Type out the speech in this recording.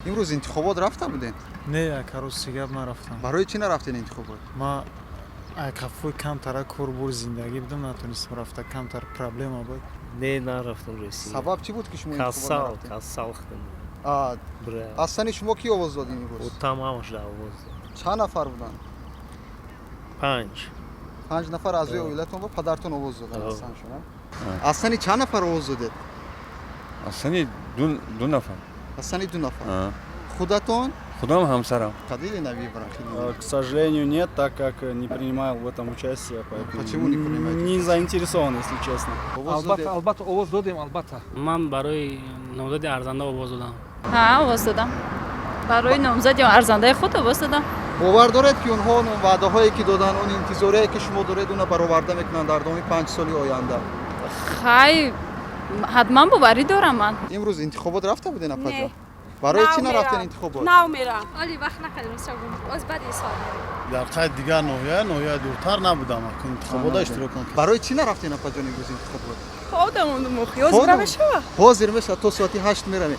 امروز انتخابات رفته بودین؟ نه یک روز دیگه نرفتم. برای چی نرفتین انتخابات؟ ما یک هفته کمتر کار بر زندگی بودم نتونستم رفته کمتر پرابلم بود. نه نرفتم رسید. سبب چی بود که شما انتخابات نرفتین؟ کسال خدم. برای اصلا شما کی آواز دادین امروز؟ و تمامش را آواز داد. چند نفر بودن؟ 5 نفر از روی اویلتون با پدرتون آواز دادن اصلا شما؟ اصلا چند نفر آواز دادید؟ اصلا دو نفر. اصلا 2 نفر. خودتون؟ خودم همسرم. Ходили на выборы? К сожалению, нет, так как не принимал в этом участие, поэтому Почему не принимаете? не заинтересован, если честно. البته آواز دادیم البته. من برای نامزد ارزنده آواز دادم. ها آواز دادم. برای نامزد یا ارزنده خود آواز دادم. باور دارید که اونها اون وعده هایی که دادن اون انتظاری که شما دارید اونها برآورده میکنن در ادامه 5 سال آینده؟ خیر حتما باوری دارم من. امروز انتخابات رفته بودین اپا؟ برای چی نرفتین انتخابات؟ نه میرم. علی وقت نکردم سوم. از بعد سال. در قید دیگر نویا دورتر نبودم که انتخابات اشتراک کنم. برای چی نرفتین اپا جان امروز انتخابات؟ خودم موندم. حاضر میشه. حاضر میشه تا ساعت 8 میرم.